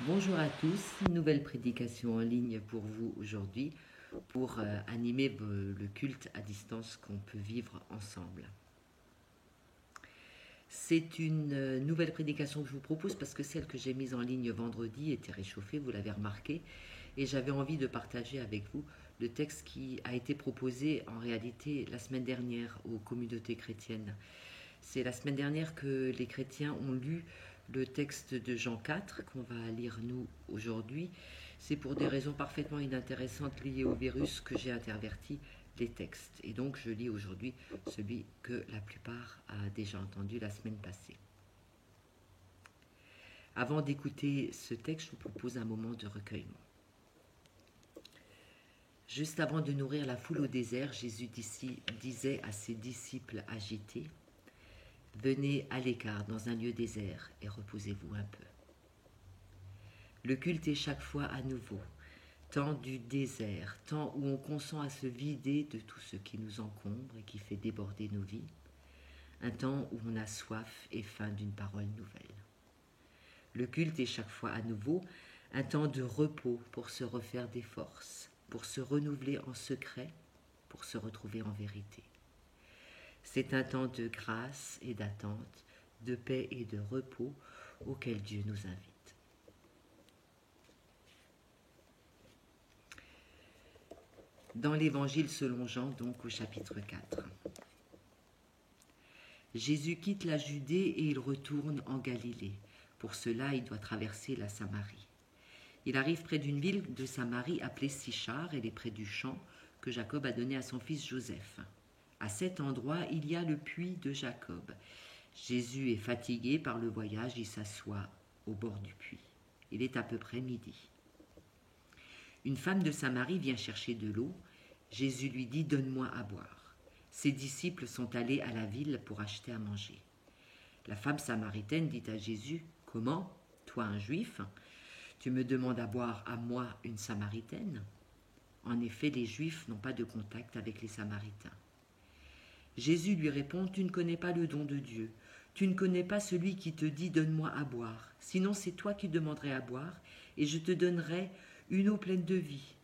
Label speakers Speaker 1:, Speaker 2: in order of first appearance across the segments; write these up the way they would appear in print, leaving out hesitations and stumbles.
Speaker 1: Bonjour à tous, une nouvelle prédication en ligne pour vous aujourd'hui pour animer le culte à distance qu'on peut vivre ensemble. C'est une nouvelle prédication que je vous propose parce que celle que j'ai mise en ligne vendredi était réchauffée, vous l'avez remarqué, et j'avais envie de partager avec vous le texte qui a été proposé en réalité la semaine dernière aux communautés chrétiennes. C'est la semaine dernière que les chrétiens ont lu le texte de Jean 4 qu'on va lire nous aujourd'hui. C'est pour des raisons parfaitement inintéressantes liées au virus que j'ai interverti les textes. Et donc je lis aujourd'hui celui que la plupart a déjà entendu la semaine passée. Avant d'écouter ce texte, je vous propose un moment de recueillement. Juste avant de nourrir la foule au désert, Jésus disait à ses disciples agités: venez à l'écart dans un lieu désert et reposez-vous un peu. Le culte est chaque fois à nouveau, temps du désert, temps où on consent à se vider de tout ce qui nous encombre et qui fait déborder nos vies, un temps où on a soif et faim d'une parole nouvelle. Le culte est chaque fois à nouveau un temps de repos pour se refaire des forces, pour se renouveler en secret, pour se retrouver en vérité. C'est un temps de grâce et d'attente, de paix et de repos auquel Dieu nous invite. Dans l'Évangile selon Jean, donc au chapitre 4. Jésus quitte la Judée et il retourne en Galilée. Pour cela, il doit traverser la Samarie. Il arrive près d'une ville de Samarie appelée Sichar, elle est près du champ que Jacob a donné à son fils Joseph. À cet endroit, il y a le puits de Jacob. Jésus est fatigué par le voyage, il s'assoit au bord du puits. Il est à peu près midi. Une femme de Samarie vient chercher de l'eau. Jésus lui dit: donne-moi à boire. Ses disciples sont allés à la ville pour acheter à manger. La femme samaritaine dit à Jésus: comment, toi un juif, tu me demandes à boire à moi, une samaritaine? En effet, les juifs n'ont pas de contact avec les samaritains. Jésus lui répond: tu ne connais pas le don de Dieu. Tu ne connais pas celui qui te dit: donne-moi à boire. Sinon, c'est toi qui demanderais à boire, et je te donnerai une eau pleine de vie.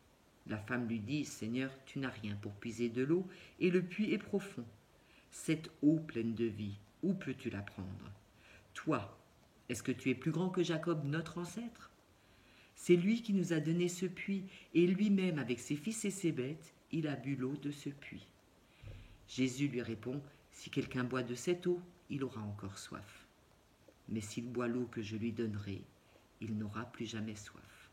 Speaker 1: La femme lui dit: Seigneur, tu n'as rien pour puiser de l'eau, et le puits est profond. Cette eau pleine de vie, où peux-tu la prendre? Toi, est-ce que tu es plus grand que Jacob, notre ancêtre? C'est lui qui nous a donné ce puits, et lui-même, avec ses fils et ses bêtes, il a bu l'eau de ce puits. Jésus lui répond: si quelqu'un boit de cette eau, il aura encore soif. Mais s'il boit l'eau que je lui donnerai, il n'aura plus jamais soif.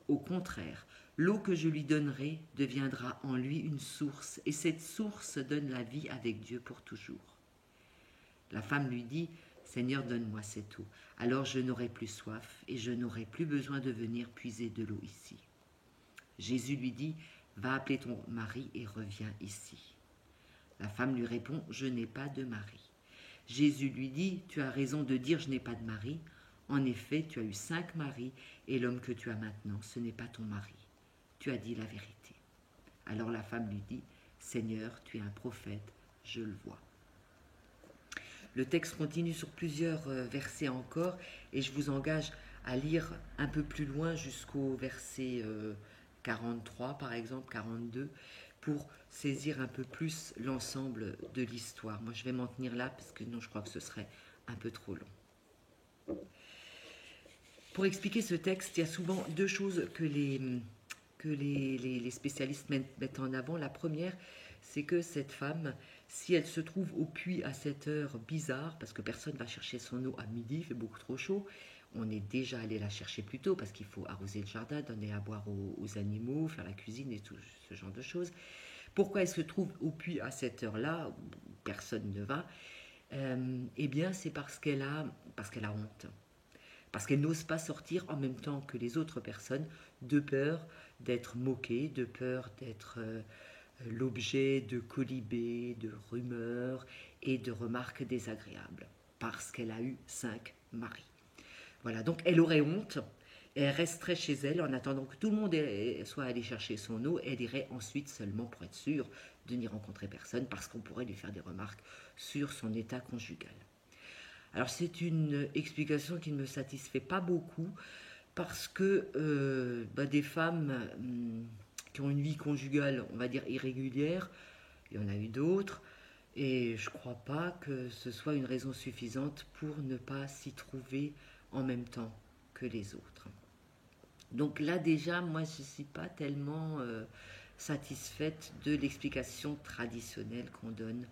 Speaker 1: Au contraire, l'eau que je lui donnerai deviendra en lui une source, et cette source donne la vie avec Dieu pour toujours. La femme lui dit: Seigneur, donne-moi cette eau, alors je n'aurai plus soif, et je n'aurai plus besoin de venir puiser de l'eau ici. Jésus lui dit: va appeler ton mari et reviens ici. La femme lui répond: je n'ai pas de mari. Jésus lui dit: tu as raison de dire je n'ai pas de mari. En effet, tu as eu 5 maris, et l'homme que tu as maintenant, ce n'est pas ton mari. Tu as dit la vérité. Alors la femme lui dit: Seigneur, tu es un prophète, je le vois. Le texte continue sur plusieurs versets encore, et je vous engage à lire un peu plus loin jusqu'au verset 43, par exemple, 42, pour saisir un peu plus l'ensemble de l'histoire. Moi, je vais m'en tenir là, parce que non, je crois que ce serait un peu trop long. Pour expliquer ce texte, il y a souvent deux choses que les spécialistes mettent en avant. La première, c'est que cette femme, si elle se trouve au puits à cette heure bizarre, parce que personne ne va chercher son eau à midi, il fait beaucoup trop chaud, on est déjà allé la chercher plus tôt parce qu'il faut arroser le jardin, donner à boire aux animaux, faire la cuisine et tout ce genre de choses. Pourquoi elle se trouve au puits à cette heure-là? Personne ne va. Eh bien, c'est parce qu'elle a honte. Parce qu'elle n'ose pas sortir en même temps que les autres personnes, de peur d'être moquée, de peur d'être l'objet de colibés, de rumeurs et de remarques désagréables, parce qu'elle a eu 5 maris. Voilà, donc elle aurait honte, et elle resterait chez elle en attendant que tout le monde soit allé chercher son eau, et elle irait ensuite seulement pour être sûre de n'y rencontrer personne, parce qu'on pourrait lui faire des remarques sur son état conjugal. Alors c'est une explication qui ne me satisfait pas beaucoup, parce que des femmes qui ont une vie conjugale, on va dire irrégulière, il y en a eu d'autres, et je ne crois pas que ce soit une raison suffisante pour ne pas s'y trouver en même temps que les autres. Donc là déjà, moi je ne suis pas tellement satisfaite de l'explication traditionnelle qu'on donne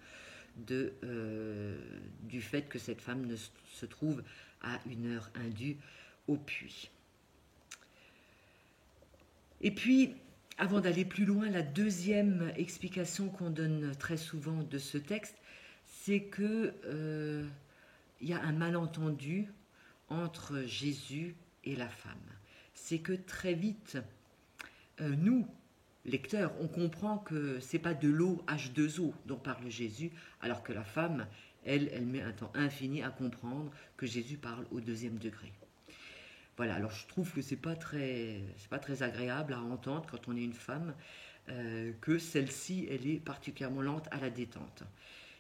Speaker 1: du fait que cette femme se trouve à une heure indue au puits. Et puis, avant d'aller plus loin, la deuxième explication qu'on donne très souvent de ce texte, c'est que y a un malentendu entre Jésus et la femme. C'est que très vite, nous, lecteurs, on comprend que c'est pas de l'eau H2O dont parle Jésus, alors que la femme, elle met un temps infini à comprendre que Jésus parle au deuxième degré. Voilà, alors je trouve que c'est pas très agréable à entendre quand on est une femme, que celle-ci, elle est particulièrement lente à la détente.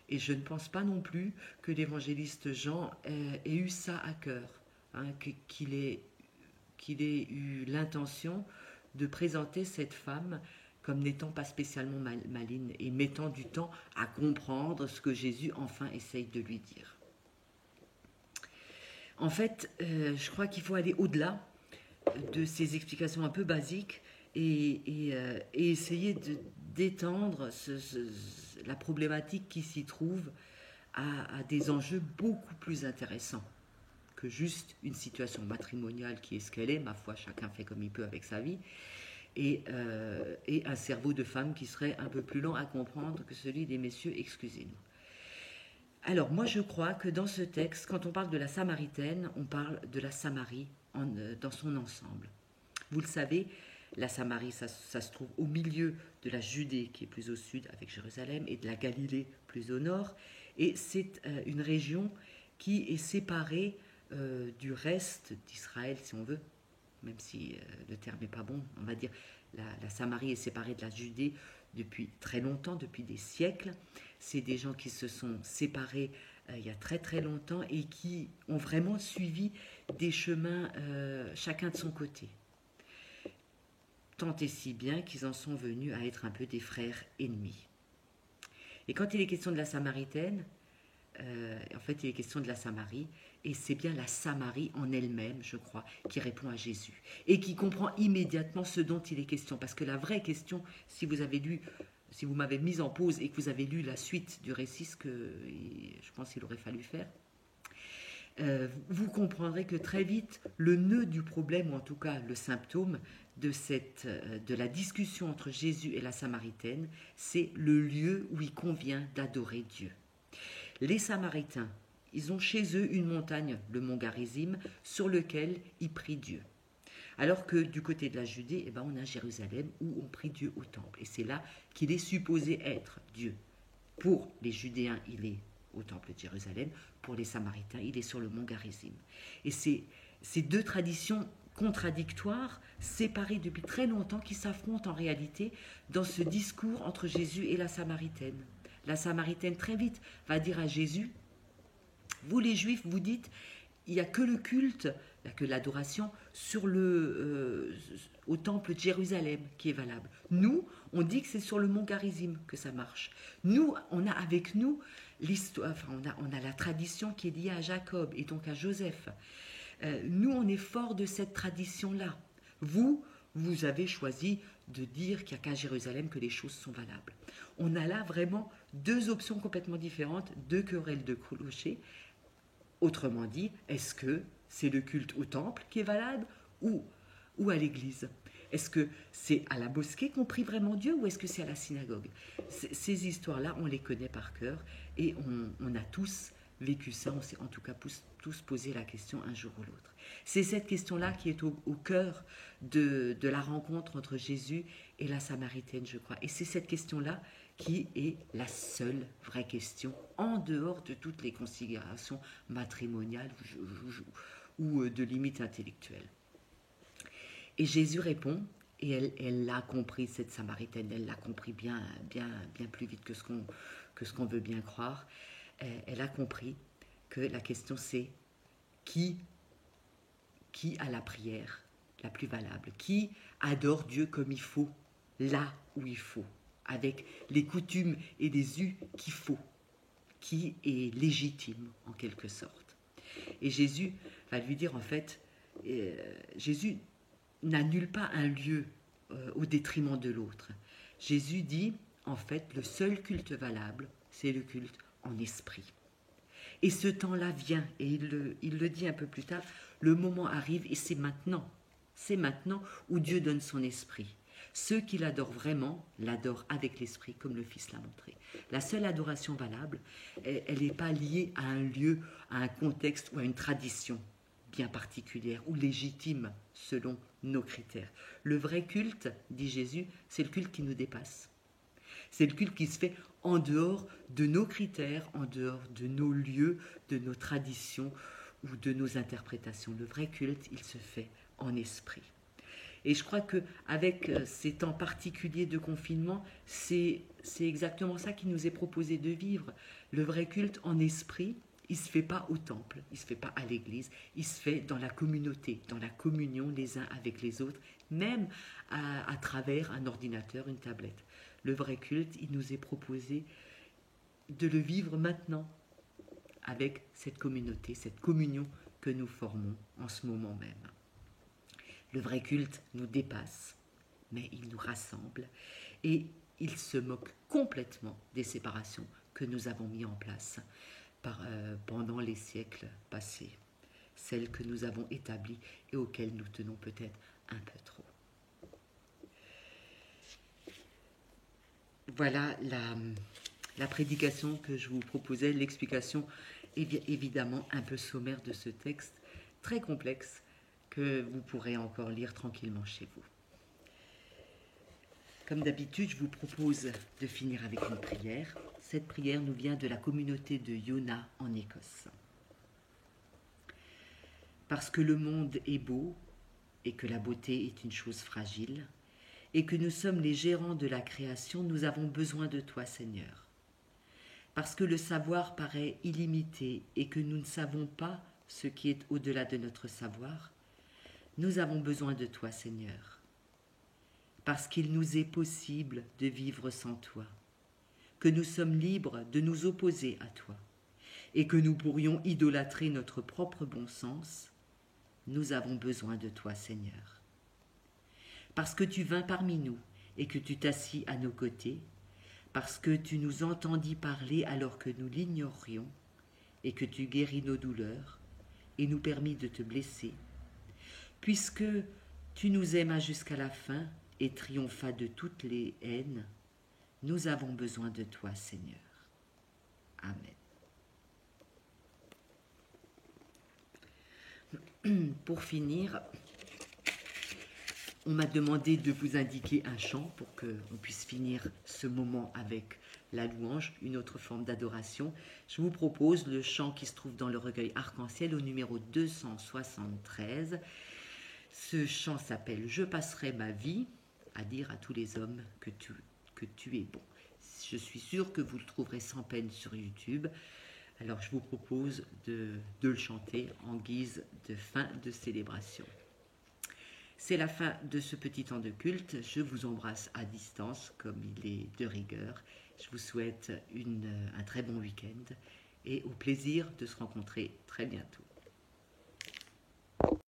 Speaker 1: Et je ne pense pas non plus que l'évangéliste Jean ait eu ça à cœur, hein, qu'il ait eu l'intention de présenter cette femme comme n'étant pas spécialement maligne et mettant du temps à comprendre ce que Jésus enfin essaye de lui dire. En fait, je crois qu'il faut aller au-delà de ces explications un peu basiques et essayer d'étendre la problématique qui s'y trouve à des enjeux beaucoup plus intéressants que juste une situation matrimoniale qui est ce qu'elle est, ma foi, chacun fait comme il peut avec sa vie, et un cerveau de femme qui serait un peu plus lent à comprendre que celui des messieurs, excusez-nous. Alors, moi, je crois que dans ce texte, quand on parle de la Samaritaine, on parle de la Samarie dans son ensemble. Vous le savez, la Samarie, ça se trouve au milieu de la Judée, qui est plus au sud avec Jérusalem, et de la Galilée, plus au nord. Et c'est une région qui est séparée du reste d'Israël, si on veut, même si le terme n'est pas bon. On va dire la Samarie est séparée de la Judée depuis très longtemps, depuis des siècles. C'est des gens qui se sont séparés il y a très très longtemps et qui ont vraiment suivi des chemins chacun de son côté. Tant et si bien qu'ils en sont venus à être un peu des frères ennemis. Et quand il est question de la Samaritaine, en fait il est question de la Samarie, et c'est bien la Samarie en elle-même, je crois, qui répond à Jésus, et qui comprend immédiatement ce dont il est question, parce que la vraie question, si vous m'avez mise en pause et que vous avez lu la suite du récit, ce que je pense qu'il aurait fallu faire, vous comprendrez que très vite, le nœud du problème, ou en tout cas le symptôme de la discussion entre Jésus et la Samaritaine, c'est le lieu où il convient d'adorer Dieu. Les Samaritains, ils ont chez eux une montagne, le mont Garizim, sur lequel ils prient Dieu. Alors que du côté de la Judée, on a Jérusalem où on prie Dieu au temple. Et c'est là qu'il est supposé être Dieu. Pour les Judéens, il est au temple de Jérusalem. Pour les Samaritains, il est sur le mont Garizim. Et c'est ces deux traditions contradictoires, séparées depuis très longtemps, qui s'affrontent en réalité dans ce discours entre Jésus et la Samaritaine. La Samaritaine, très vite, va dire à Jésus, vous les Juifs, vous dites, il n'y a que le culte, il n'y a que l'adoration au temple de Jérusalem qui est valable. Nous, on dit que c'est sur le mont Garizim que ça marche. Nous, on a avec nous l'histoire, on a la tradition qui est liée à Jacob et donc à Joseph. Nous, on est fort de cette tradition-là. Vous avez choisi de dire qu'il n'y a qu'à Jérusalem que les choses sont valables. On a là vraiment deux options complètement différentes, deux querelles de clochers. Autrement dit, est-ce que c'est le culte au temple qui est valable ou à l'église? Est-ce que c'est à la mosquée qu'on prie vraiment Dieu ou est-ce que c'est à la synagogue? Ces histoires-là, on les connaît par cœur et on a tous vécu ça, on s'est en tout cas tous posé la question un jour ou l'autre. C'est cette question-là qui est au cœur de la rencontre entre Jésus et la Samaritaine, je crois. Et c'est cette question-là qui est la seule vraie question, en dehors de toutes les considérations matrimoniales ou de limites intellectuelles. Et Jésus répond, et elle l'a compris, cette Samaritaine, elle l'a compris bien plus vite que ce qu'on veut bien croire. Elle a compris que la question c'est qui à la prière la plus valable, qui adore Dieu comme il faut, là où il faut, avec les coutumes et les us qu'il faut, qui est légitime en quelque sorte. Et Jésus va lui dire en fait, Jésus n'annule pas un lieu au détriment de l'autre. Jésus dit en fait le seul culte valable, c'est le culte en esprit. Et ce temps-là vient, et il le dit un peu plus tard, le moment arrive et c'est maintenant où Dieu donne son esprit. Ceux qui l'adorent vraiment, l'adorent avec l'esprit, comme le Fils l'a montré. La seule adoration valable, elle n'est pas liée à un lieu, à un contexte ou à une tradition bien particulière ou légitime selon nos critères. Le vrai culte, dit Jésus, c'est le culte qui nous dépasse. C'est le culte qui se fait en dehors de nos critères, en dehors de nos lieux, de nos traditions ou de nos interprétations. Le vrai culte, il se fait en esprit. Et je crois qu'avec ces temps particuliers de confinement, c'est exactement ça qui nous est proposé de vivre. Le vrai culte en esprit, il ne se fait pas au temple, il ne se fait pas à l'église, il se fait dans la communauté, dans la communion les uns avec les autres, même à travers un ordinateur, une tablette. Le vrai culte, il nous est proposé de le vivre maintenant, avec cette communauté, cette communion que nous formons en ce moment même. Le vrai culte nous dépasse, mais il nous rassemble et il se moque complètement des séparations que nous avons mises en place pendant les siècles passés, celles que nous avons établies et auxquelles nous tenons peut-être un peu trop. Voilà la prédication que je vous proposais, l'explication évidemment un peu sommaire de ce texte, très complexe, que vous pourrez encore lire tranquillement chez vous. Comme d'habitude, je vous propose de finir avec une prière. Cette prière nous vient de la communauté de Iona en Écosse. Parce que le monde est beau et que la beauté est une chose fragile, et que nous sommes les gérants de la création, nous avons besoin de toi, Seigneur. Parce que le savoir paraît illimité et que nous ne savons pas ce qui est au-delà de notre savoir, nous avons besoin de toi, Seigneur. Parce qu'il nous est possible de vivre sans toi, que nous sommes libres de nous opposer à toi, et que nous pourrions idolâtrer notre propre bon sens, nous avons besoin de toi, Seigneur. Parce que tu vins parmi nous et que tu t'assis à nos côtés, parce que tu nous entendis parler alors que nous l'ignorions, et que tu guéris nos douleurs et nous permis de te blesser, puisque tu nous aimas jusqu'à la fin et triomphas de toutes les haines, nous avons besoin de toi, Seigneur. Amen. Pour finir, on m'a demandé de vous indiquer un chant pour qu'on puisse finir ce moment avec la louange, une autre forme d'adoration. Je vous propose le chant qui se trouve dans le recueil Arc-en-Ciel au numéro 273. Ce chant s'appelle « Je passerai ma vie à dire à tous les hommes que tu es bon ». Je suis sûre que vous le trouverez sans peine sur YouTube. Alors je vous propose de le chanter en guise de fin de célébration. C'est la fin de ce petit temps de culte. Je vous embrasse à distance comme il est de rigueur. Je vous souhaite un très bon week-end et au plaisir de se rencontrer très bientôt.